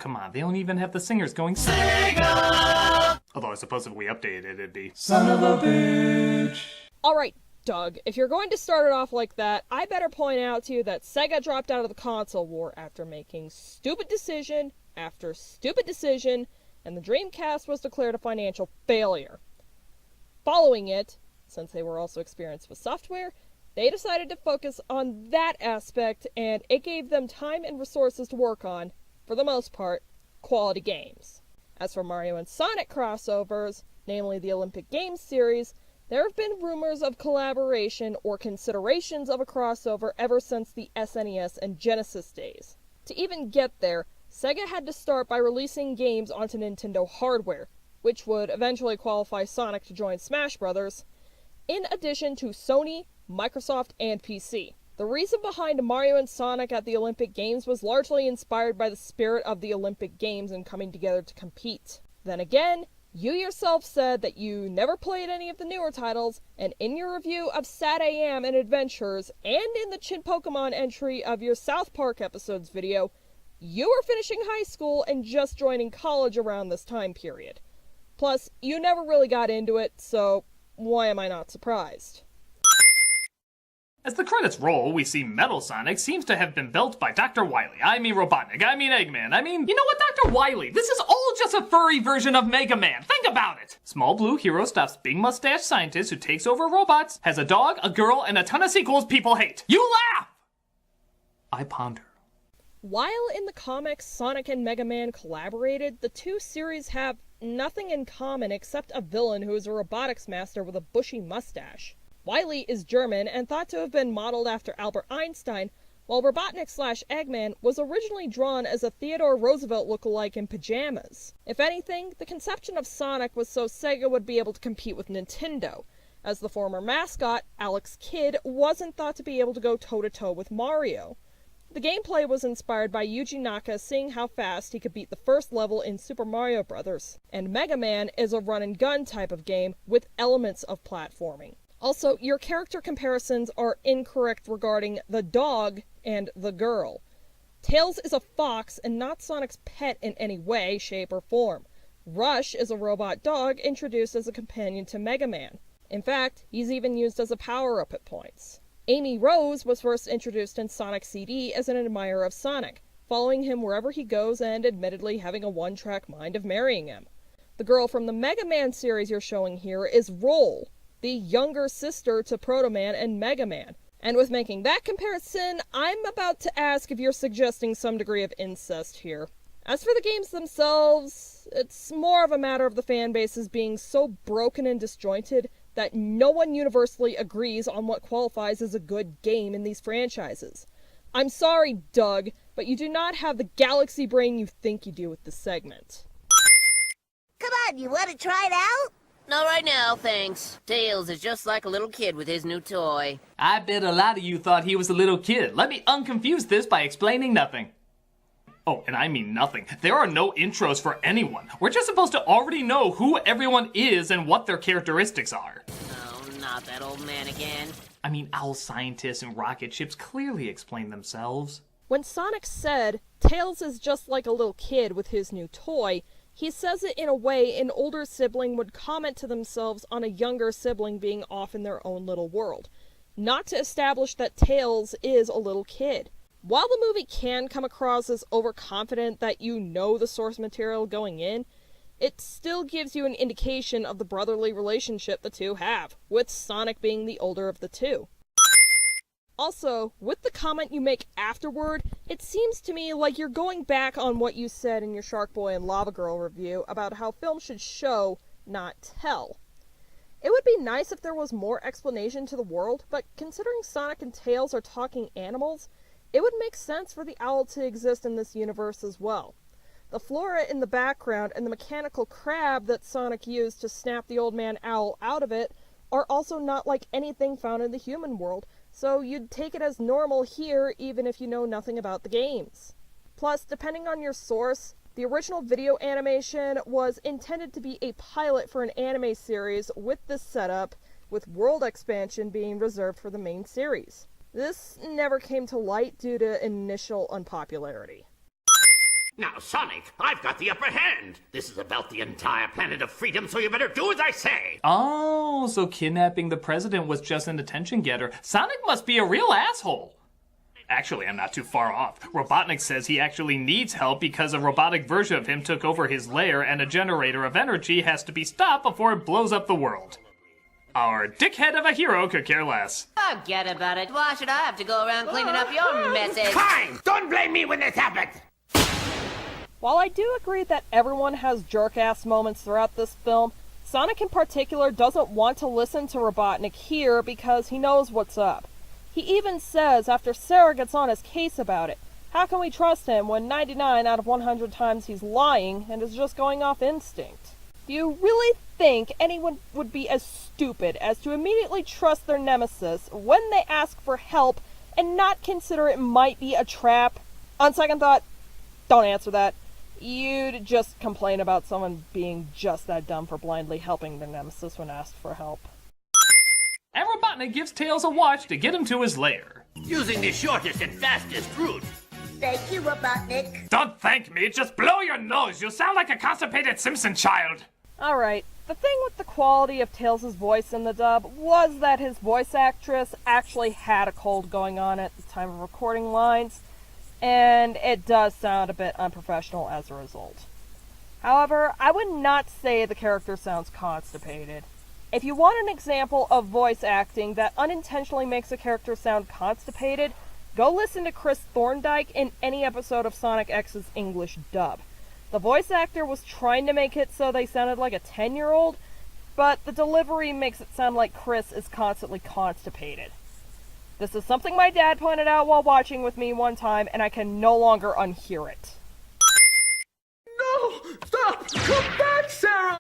come on, they don't even have the singers going Sega! Although I suppose if we updated it, it'd be son of a bitch. Alright, Doug, if you're going to start it off like that, I better point out to you that Sega dropped out of the console war after making stupid decision after stupid decision, and the Dreamcast was declared a financial failure. Following it, since they were also experienced with software, they decided to focus on that aspect, and it gave them time and resources to work on, for the most part, quality games. As for Mario and Sonic crossovers, namely the Olympic Games series, there have been rumors of collaboration or considerations of a crossover ever since the SNES and Genesis days. To even get there, Sega had to start by releasing games onto Nintendo hardware, which would eventually qualify Sonic to join Smash Bros., in addition to Sony, Microsoft, and PC. The reason behind Mario and Sonic at the Olympic Games was largely inspired by the spirit of the Olympic Games and coming together to compete. Then again, you yourself said that you never played any of the newer titles, and in your review of Sad AM and Adventures, and in the Chin Pokemon entry of your South Park episodes video, you were finishing high school and just joining college around this time period. Plus, you never really got into it, so why am I not surprised? As the credits roll, we see Metal Sonic seems to have been built by Dr. Wily. I mean Robotnik. I mean Eggman. I mean, you know what, Dr. Wily? This is all just a furry version of Mega Man. Think about it! Small blue hero stops big mustache scientist who takes over robots, has a dog, a girl, and a ton of sequels people hate. You laugh! I ponder. While in the comics Sonic and Mega Man collaborated, the two series have nothing in common except a villain who is a robotics master with a bushy mustache. Wily is German and thought to have been modeled after Albert Einstein, while Robotnik/Eggman was originally drawn as a Theodore Roosevelt lookalike in pajamas. If anything, the conception of Sonic was so Sega would be able to compete with Nintendo, as the former mascot, Alex Kidd, wasn't thought to be able to go toe-to-toe with Mario. The gameplay was inspired by Yuji Naka seeing how fast he could beat the first level in Super Mario Bros., and Mega Man is a run-and-gun type of game with elements of platforming. Also, your character comparisons are incorrect regarding the dog and the girl. Tails is a fox and not Sonic's pet in any way, shape, or form. Rush is a robot dog introduced as a companion to Mega Man. In fact, he's even used as a power-up at points. Amy Rose was first introduced in Sonic CD as an admirer of Sonic, following him wherever he goes and admittedly having a one-track mind of marrying him. The girl from the Mega Man series you're showing here is Roll, the younger sister to Proto Man and Mega Man. And with making that comparison, I'm about to ask if you're suggesting some degree of incest here. As for the games themselves, it's more of a matter of the fan bases being so broken and disjointed that no one universally agrees on what qualifies as a good game in these franchises. I'm sorry, Doug, but you do not have the galaxy brain you think you do with this segment. Come on, you want to try it out? Not right now, thanks. Tails is just like a little kid with his new toy. I bet a lot of you thought he was a little kid. Let me unconfuse this by explaining nothing. Oh, and I mean nothing. There are no intros for anyone. We're just supposed to already know who everyone is and what their characteristics are. Oh, not that old man again. I mean, owl scientists and rocket ships clearly explain themselves. When Sonic said, Tails is just like a little kid with his new toy, he says it in a way an older sibling would comment to themselves on a younger sibling being off in their own little world, not to establish that Tails is a little kid. While the movie can come across as overconfident that you know the source material going in, it still gives you an indication of the brotherly relationship the two have, with Sonic being the older of the two. Also, with the comment you make afterward, it seems to me like you're going back on what you said in your Shark Boy and Lava Girl review about how films should show, not tell. It would be nice if there was more explanation to the world, but considering Sonic and Tails are talking animals, it would make sense for the owl to exist in this universe as well. The flora in the background and the mechanical crab that Sonic used to snap the old man owl out of it are also not like anything found in the human world, so you'd take it as normal here even if you know nothing about the games. Plus, depending on your source, the original video animation was intended to be a pilot for an anime series with this setup, with world expansion being reserved for the main series. This never came to light due to initial unpopularity. Now, Sonic, I've got the upper hand. This is about the entire planet of freedom, so you better do as I say. Oh, so kidnapping the president was just an attention getter. Sonic must be a real asshole. Actually, I'm not too far off. Robotnik says he actually needs help because a robotic version of him took over his lair and a generator of energy has to be stopped before it blows up the world. Our dickhead of a hero could care less. Forget about it. Why should I have to go around cleaning up your messes? Fine! Don't blame me when this happens! While I do agree that everyone has jerk-ass moments throughout this film, Sonic in particular doesn't want to listen to Robotnik here because he knows what's up. He even says, after Sarah gets on his case about it, how can we trust him when 99 out of 100 times he's lying and is just going off instinct? Do you really think anyone would be as stupid as to immediately trust their nemesis when they ask for help and not consider it might be a trap? On second thought, don't answer that. You'd just complain about someone being just that dumb for blindly helping their nemesis when asked for help. And Robotnik gives Tails a watch to get him to his lair. Using the shortest and fastest route. Thank you, Robotnik. Don't thank me, just blow your nose. You sound like a constipated Simpson child. Alright, the thing with the quality of Tails' voice in the dub was that his voice actress actually had a cold going on at the time of recording lines, and it does sound a bit unprofessional as a result. However, I would not say the character sounds constipated. If you want an example of voice acting that unintentionally makes a character sound constipated, go listen to Chris Thorndike in any episode of Sonic X's English dub. The voice actor was trying to make it so they sounded like a 10-year-old, but the delivery makes it sound like Chris is constantly constipated. This is something my dad pointed out while watching with me one time, and I can no longer unhear it. No! Stop! Come back, Sarah!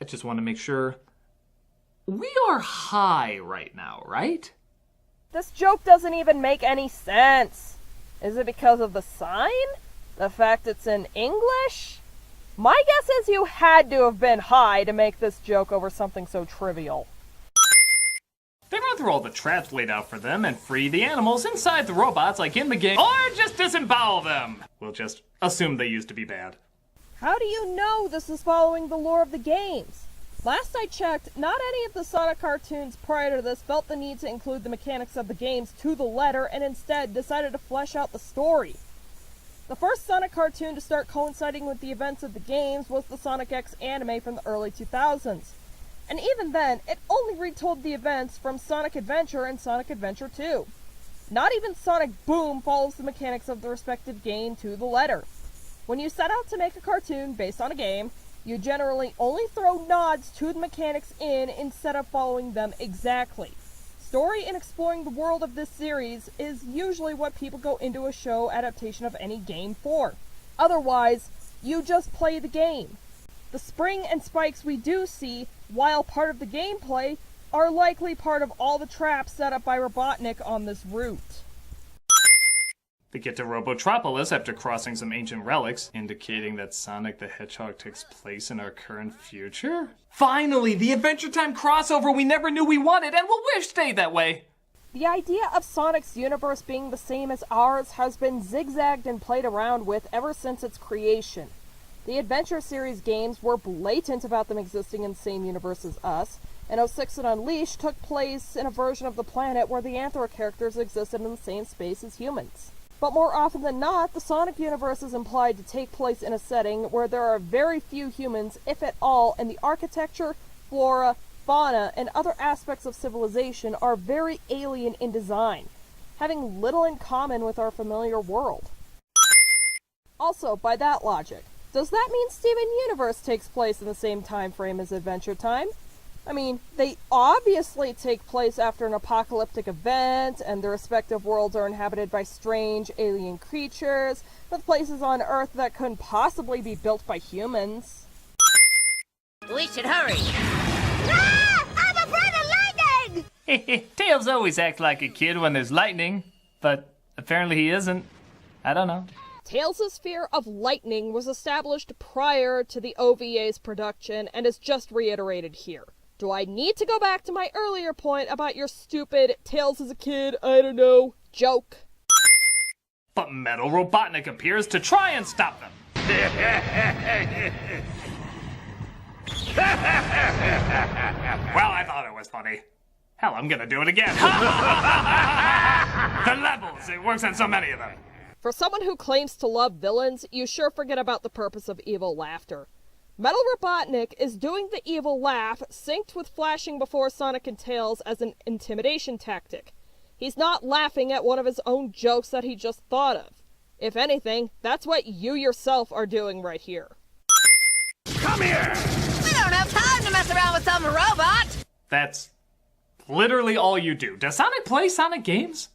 I just want to make sure. We are high right now, right? This joke doesn't even make any sense. Is it because of the sign? The fact it's in English? My guess is you had to have been high to make this joke over something so trivial. They run through all the traps laid out for them and free the animals inside the robots like in the game, or just disembowel them. We'll just assume they used to be bad. How do you know this is following the lore of the games? Last I checked, not any of the Sonic cartoons prior to this felt the need to include the mechanics of the games to the letter and instead decided to flesh out the story. The first Sonic cartoon to start coinciding with the events of the games was the Sonic X anime from the early 2000s. And even then, it only retold the events from Sonic Adventure and Sonic Adventure 2. Not even Sonic Boom follows the mechanics of the respective game to the letter. When you set out to make a cartoon based on a game, you generally only throw nods to the mechanics in instead of following them exactly. Story and exploring the world of this series is usually what people go into a show adaptation of any game for. Otherwise, you just play the game. The spring and spikes we do see, while part of the gameplay, are likely part of all the traps set up by Robotnik on this route. They get to Robotropolis after crossing some ancient relics, indicating that Sonic the Hedgehog takes place in our current future? Finally, the Adventure Time crossover we never knew we wanted and we'll wish stayed that way! The idea of Sonic's universe being the same as ours has been zigzagged and played around with ever since its creation. The Adventure series games were blatant about them existing in the same universe as us, and 06 and Unleashed took place in a version of the planet where the Anthro characters existed in the same space as humans. But more often than not, the Sonic universe is implied to take place in a setting where there are very few humans, if at all, and the architecture, flora, fauna, and other aspects of civilization are very alien in design, having little in common with our familiar world. Also, by that logic, does that mean Steven Universe takes place in the same time frame as Adventure Time? I mean, they obviously take place after an apocalyptic event, and their respective worlds are inhabited by strange alien creatures, with places on Earth that couldn't possibly be built by humans. We should hurry. Ah! I'm afraid of lightning! Tails always acts like a kid when there's lightning, but apparently he isn't. I don't know. Tails' fear of lightning was established prior to the OVA's production and is just reiterated here. Do I need to go back to my earlier point about your stupid Tails as a kid, I don't know, joke? But Metal Robotnik appears to try and stop them. Well, I thought it was funny. Hell, I'm gonna do it again. The levels, it works on so many of them. For someone who claims to love villains, you sure forget about the purpose of evil laughter. Metal Robotnik is doing the evil laugh synced with flashing before Sonic and Tails as an intimidation tactic. He's not laughing at one of his own jokes that he just thought of. If anything, that's what you yourself are doing right here. Come here! We don't have time to mess around with some robot! That's literally all you do. Does Sonic play Sonic games?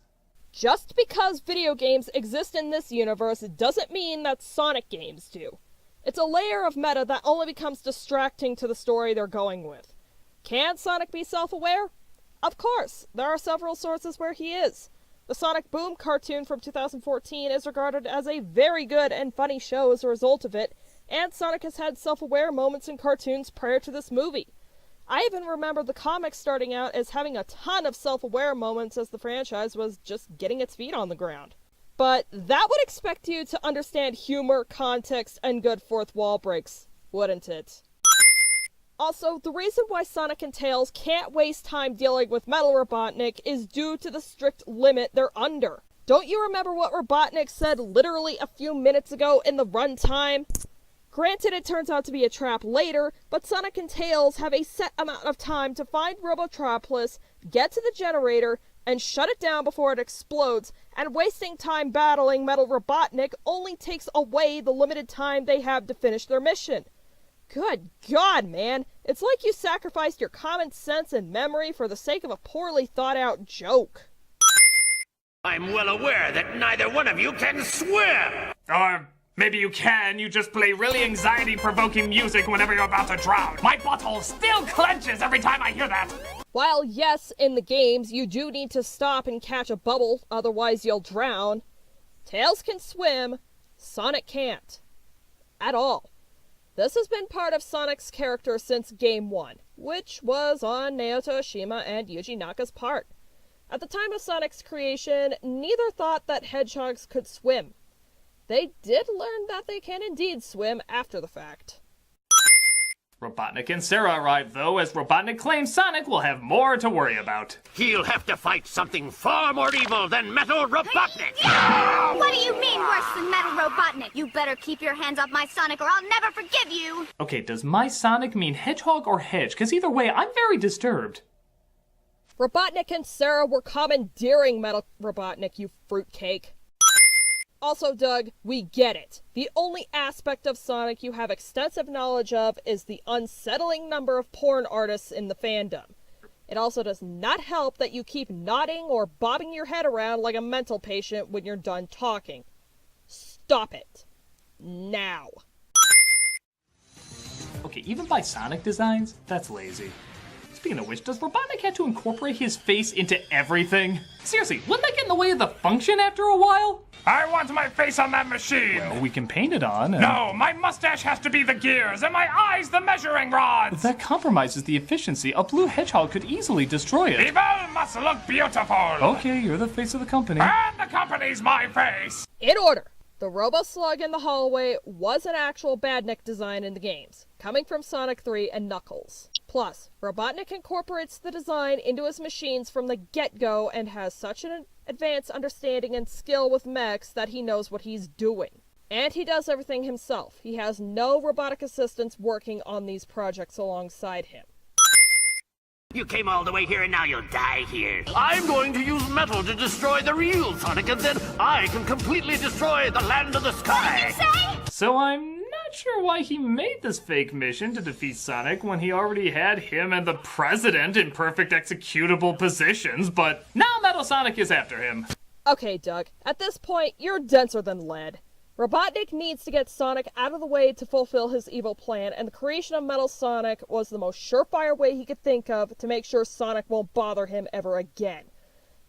Just because video games exist in this universe doesn't mean that Sonic games do. It's a layer of meta that only becomes distracting to the story they're going with. Can Sonic be self-aware? Of course, there are several sources where he is. The Sonic Boom cartoon from 2014 is regarded as a very good and funny show as a result of it, and Sonic has had self-aware moments in cartoons prior to this movie. I even remember the comics starting out as having a ton of self-aware moments as the franchise was just getting its feet on the ground. But that would expect you to understand humor, context, and good fourth wall breaks, wouldn't it? Also, the reason why Sonic and Tails can't waste time dealing with Metal Robotnik is due to the strict limit they're under. Don't you remember what Robotnik said literally a few minutes ago in the runtime? Granted, it turns out to be a trap later, but Sonic and Tails have a set amount of time to find Robotropolis, get to the generator, and shut it down before it explodes, and wasting time battling Metal Robotnik only takes away the limited time they have to finish their mission. Good God, man, it's like you sacrificed your common sense and memory for the sake of a poorly thought out joke. I'm well aware that neither one of you can swim! Or maybe you can, you just play really anxiety-provoking music whenever you're about to drown. My butthole still clenches every time I hear that. While yes, in the games, you do need to stop and catch a bubble, otherwise you'll drown, Tails can swim, Sonic can't. At all. This has been part of Sonic's character since Game 1, which was on Naoto Oshima and Yuji Naka's part. At the time of Sonic's creation, neither thought that hedgehogs could swim. They did learn that they can indeed swim after the fact. Robotnik and Sarah arrive, though, as Robotnik claims Sonic will have more to worry about. He'll have to fight something far more evil than Metal Robotnik! What do you mean worse than Metal Robotnik? You better keep your hands off my Sonic or I'll never forgive you! Okay, does my Sonic mean hedgehog or hedge? Because either way, I'm very disturbed. Robotnik and Sarah were commandeering Metal Robotnik, you fruitcake. Also, Doug, we get it. The only aspect of Sonic you have extensive knowledge of is the unsettling number of porn artists in the fandom. It also does not help that you keep nodding or bobbing your head around like a mental patient when you're done talking. Stop it. Now. Okay, even by Sonic designs, that's lazy. Speaking of which, does Robotnik have to incorporate his face into everything? Seriously, wouldn't that get in the way of the function after a while? I want my face on that machine! Well, we can paint it on and... No, my mustache has to be the gears, and my eyes the measuring rods! That compromises the efficiency. A blue hedgehog could easily destroy it. Evil must look beautiful! Okay, you're the face of the company. And the company's my face! In order. The Robo-Slug in the hallway was an actual Badnik design in the games, coming from Sonic 3 and Knuckles. Plus, Robotnik incorporates the design into his machines from the get-go and has such an advanced understanding and skill with mechs that he knows what he's doing. And he does everything himself. He has no robotic assistants working on these projects alongside him. You came all the way here and now you'll die here. I'm going to use metal to destroy the real Sonic, and then I can completely destroy the land of the sky. So I'm not sure why he made this fake mission to defeat Sonic when he already had him and the president in perfect executable positions, but now Metal Sonic is after him. Okay, Doug, at this point, you're denser than lead. Robotnik needs to get Sonic out of the way to fulfill his evil plan, and the creation of Metal Sonic was the most surefire way he could think of to make sure Sonic won't bother him ever again.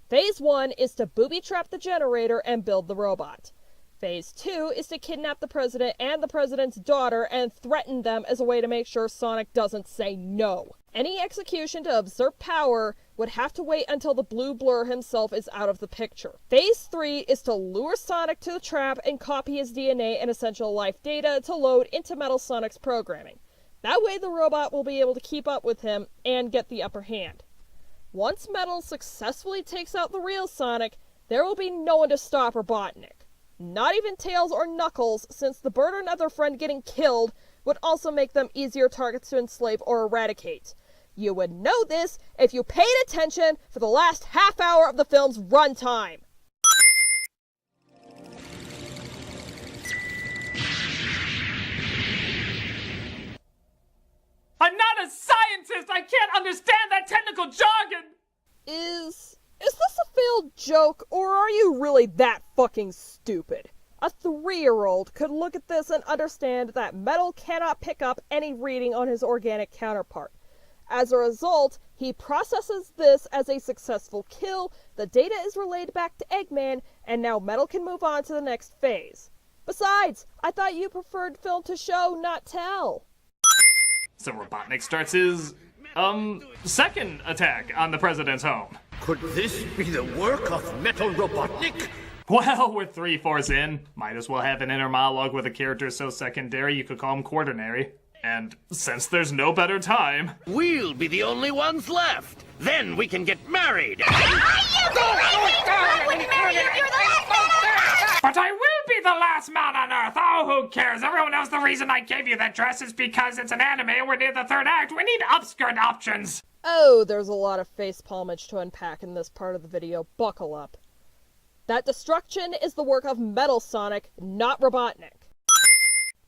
Phase 1 is to booby-trap the generator and build the robot. Phase 2 is to kidnap the president and the president's daughter and threaten them as a way to make sure Sonic doesn't say no. Any execution to usurp power would have to wait until the blue blur himself is out of the picture. Phase 3 is to lure Sonic to the trap and copy his DNA and essential life data to load into Metal Sonic's programming. That way the robot will be able to keep up with him and get the upper hand. Once Metal successfully takes out the real Sonic, there will be no one to stop Robotnik. Not even Tails or Knuckles, since the burden of their friend getting killed would also make them easier targets to enslave or eradicate. You would know this if you paid attention for the last half hour of the film's runtime. I'm not a scientist! I can't understand that technical jargon! Is this a failed joke, or are you really that fucking stupid? A 3-year-old could look at this and understand that Metal cannot pick up any reading on his organic counterpart. As a result, he processes this as a successful kill, the data is relayed back to Eggman, and now Metal can move on to the next phase. Besides, I thought you preferred film to show, not tell. So Robotnik starts his, second attack on the president's home. Could this be the work of Metal Robotnik? Well, we're 3/4 in. Might as well have an inner monologue with a character so secondary you could call him quaternary. And since there's no better time... We'll be the only ones left. Then we can get married. I wouldn't marry you if you were the last man on Earth! But I will be the last man on Earth! Oh, who cares? Everyone knows the reason I gave you that dress is because it's an anime and we're near the 3rd act. We need upskirt options! Oh, there's a lot of facepalmage to unpack in this part of the video. Buckle up. That destruction is the work of Metal Sonic, not Robotnik.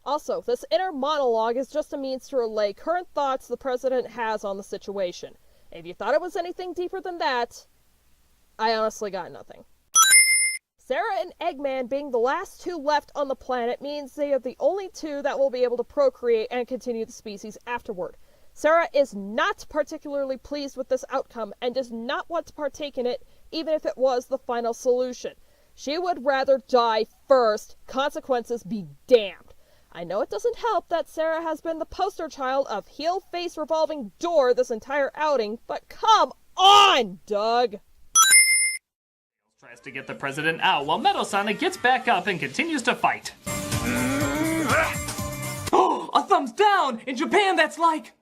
Also, this inner monologue is just a means to relay current thoughts the president has on the situation. If you thought it was anything deeper than that, I honestly got nothing. Sarah and Eggman being the last 2 left on the planet means they are the only 2 that will be able to procreate and continue the species afterward. Sarah is not particularly pleased with this outcome and does not want to partake in it, even if it was the final solution. She would rather die first, consequences be damned. I know it doesn't help that Sarah has been the poster child of heel-face revolving door this entire outing, but come on, Doug! Tries to get the president out while Metal Sonic gets back up and continues to fight. Oh, a thumbs down! In Japan, that's like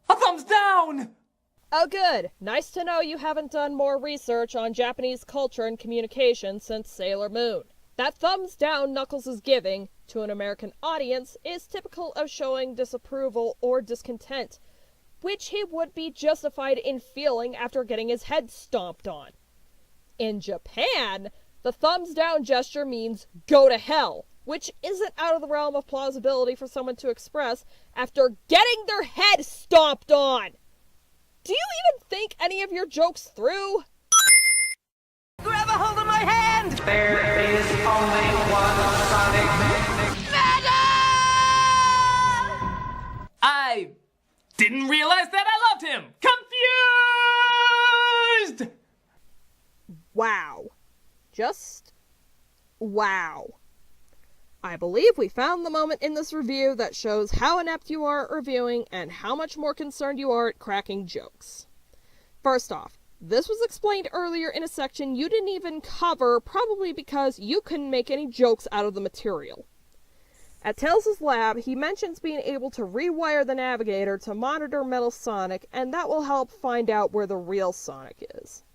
a thumbs down! Oh good, nice to know you haven't done more research on Japanese culture and communication since Sailor Moon. That thumbs down Knuckles is giving to an American audience is typical of showing disapproval or discontent, which he would be justified in feeling after getting his head stomped on. In Japan, the thumbs down gesture means go to hell, which isn't out of the realm of plausibility for someone to express after getting their head stomped on. Do you even think any of your jokes through? Grab a hold of my hand! There is only one Sonic. I didn't realize that I loved him! Confused! Wow. Just wow. I believe we found the moment in this review that shows how inept you are at reviewing and how much more concerned you are at cracking jokes. First off, this was explained earlier in a section you didn't even cover, probably because you couldn't make any jokes out of the material. At Tails' lab, he mentions being able to rewire the navigator to monitor Metal Sonic, and that will help find out where the real Sonic is.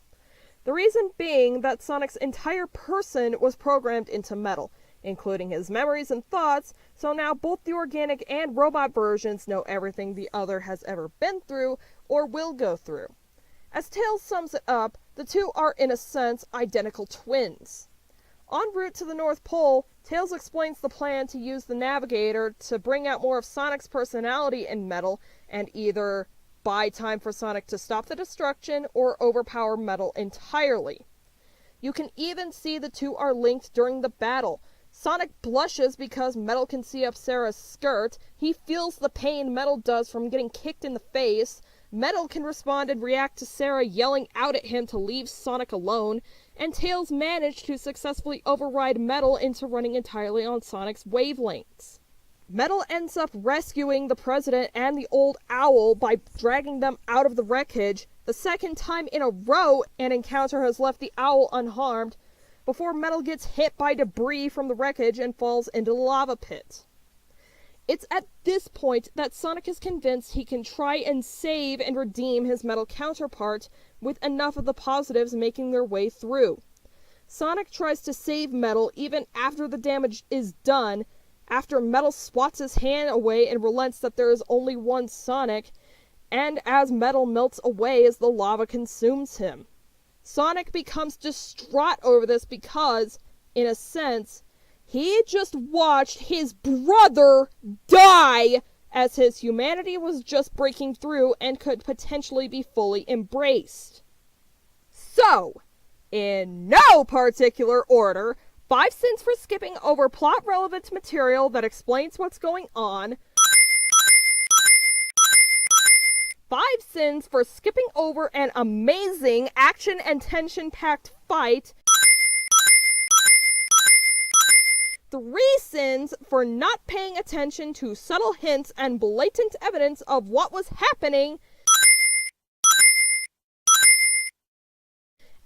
The reason being that Sonic's entire person was programmed into Metal, including his memories and thoughts, so now both the organic and robot versions know everything the other has ever been through or will go through. As Tails sums it up, the 2 are in a sense identical twins. En route to the North Pole, Tails explains the plan to use the navigator to bring out more of Sonic's personality in Metal and either buy time for Sonic to stop the destruction or overpower Metal entirely. You can even see the 2 are linked during the battle. Sonic blushes because Metal can see up Sarah's skirt. He feels the pain Metal does from getting kicked in the face. Metal can respond and react to Sarah yelling out at him to leave Sonic alone, and Tails managed to successfully override Metal into running entirely on Sonic's wavelengths. Metal ends up rescuing the president and the old owl by dragging them out of the wreckage, the second time in a row an encounter has left the owl unharmed, before Metal gets hit by debris from the wreckage and falls into the lava pit. It's at this point that Sonic is convinced he can try and save and redeem his Metal counterpart, with enough of the positives making their way through. Sonic tries to save Metal even after the damage is done, after Metal swats his hand away and relents that there is only one Sonic, and as Metal melts away as the lava consumes him. Sonic becomes distraught over this because, in a sense, he just watched his brother die as his humanity was just breaking through and could potentially be fully embraced. So, in no particular order, 5 cents for skipping over plot-relevant material that explains what's going on, 5 cents for skipping over an amazing action and tension-packed fight, 3 cents for not paying attention to subtle hints and blatant evidence of what was happening,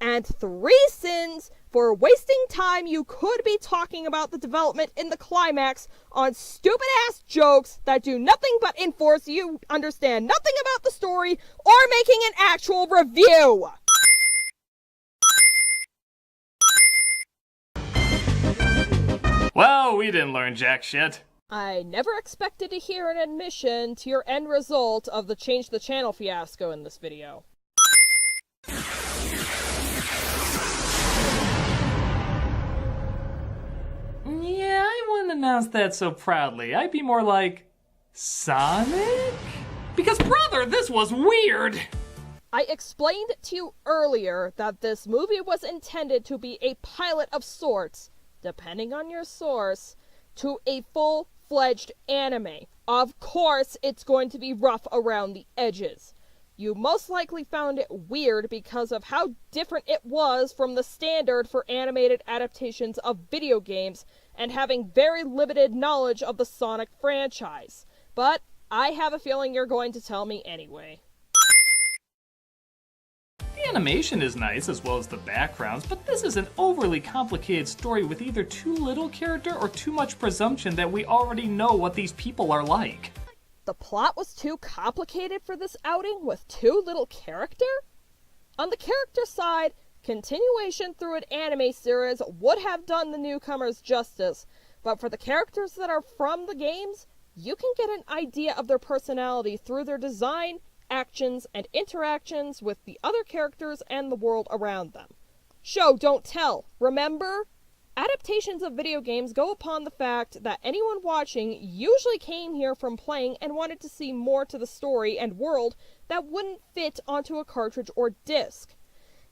and 3 cents for wasting time you could be talking about the development in the climax on stupid-ass jokes that do nothing but enforce you understand nothing about the story or making an actual review. Well, we didn't learn jack shit. I never expected to hear an admission to your end result of the Change the Channel fiasco in this video. Yeah, I wouldn't announce that so proudly. I'd be more like, Sonic? Because, brother, this was weird! I explained to you earlier that this movie was intended to be a pilot of sorts, depending on your source, to a full-fledged anime. Of course, it's going to be rough around the edges. You most likely found it weird because of how different it was from the standard for animated adaptations of video games and having very limited knowledge of the Sonic franchise. But I have a feeling you're going to tell me anyway. The animation is nice as well as the backgrounds, but this is an overly complicated story with either too little character or too much presumption that we already know what these people are like. The plot was too complicated for this outing with too little character? On the character side, continuation through an anime series would have done the newcomers justice, but for the characters that are from the games, you can get an idea of their personality through their design, actions, and interactions with the other characters and the world around them. Show, don't tell, remember? Adaptations of video games go upon the fact that anyone watching usually came here from playing and wanted to see more to the story and world that wouldn't fit onto a cartridge or disc.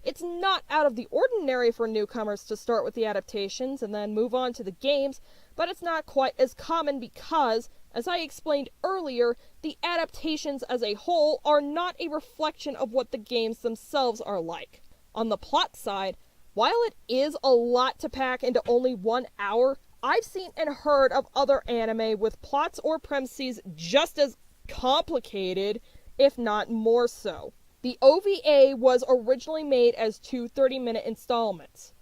It's not out of the ordinary for newcomers to start with the adaptations and then move on to the games, but it's not quite as common because, as I explained earlier, the adaptations as a whole are not a reflection of what the games themselves are like. On the plot side, while it is a lot to pack into only 1 hour, I've seen and heard of other anime with plots or premises just as complicated, if not more so. The OVA was originally made as 2 30-minute installments,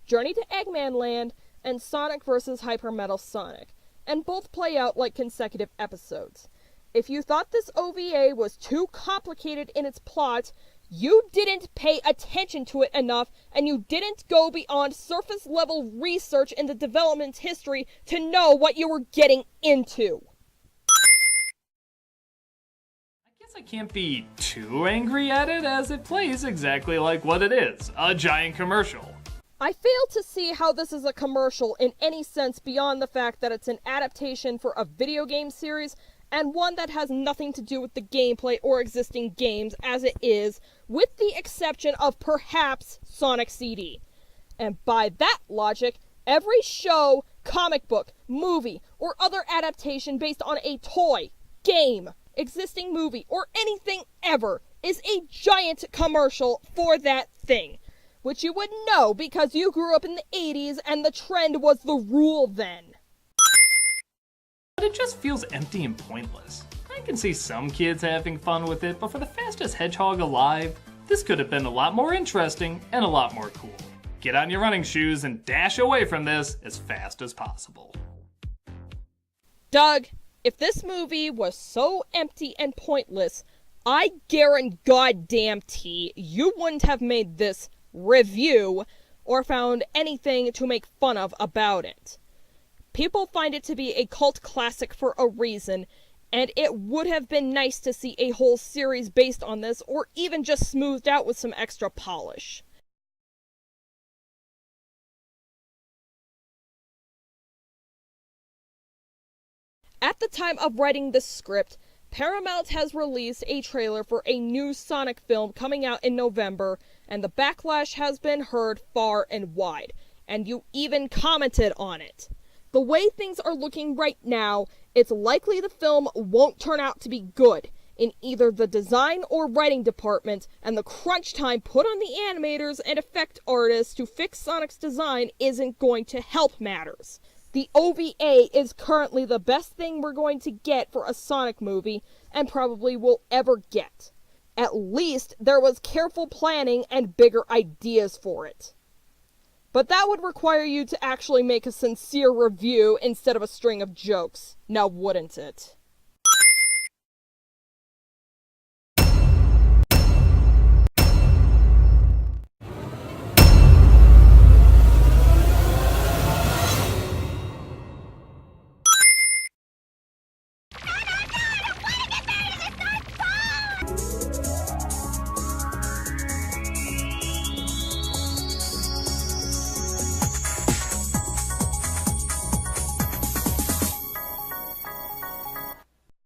Journey to Eggman Land and Sonic vs. Hyper Metal Sonic, and both play out like consecutive episodes. If you thought this OVA was too complicated in its plot, you didn't pay attention to it enough, and you didn't go beyond surface-level research in the development history to know what you were getting into. I guess I can't be too angry at it as it plays exactly like what it is, a giant commercial. I fail to see how this is a commercial in any sense beyond the fact that it's an adaptation for a video game series and one that has nothing to do with the gameplay or existing games as it is, with the exception of perhaps Sonic CD. And by that logic, every show, comic book, movie, or other adaptation based on a toy, game, existing movie, or anything ever is a giant commercial for that thing, which you would know because you grew up in the 80s and the trend was the rule then. But it just feels empty and pointless. I can see some kids having fun with it, but for the fastest hedgehog alive, this could have been a lot more interesting and a lot more cool. Get on your running shoes and dash away from this as fast as possible. Doug, if this movie was so empty and pointless, I guarantee you wouldn't have made this review or found anything to make fun of about it. People find it to be a cult classic for a reason, and it would have been nice to see a whole series based on this, or even just smoothed out with some extra polish. At the time of writing this script, Paramount has released a trailer for a new Sonic film coming out in November, and the backlash has been heard far and wide, and you even commented on it. The way things are looking right now, it's likely the film won't turn out to be good in either the design or writing department, and the crunch time put on the animators and effect artists to fix Sonic's design isn't going to help matters. The OVA is currently the best thing we're going to get for a Sonic movie, and probably will ever get. At least there was careful planning and bigger ideas for it. But that would require you to actually make a sincere review instead of a string of jokes, now wouldn't it?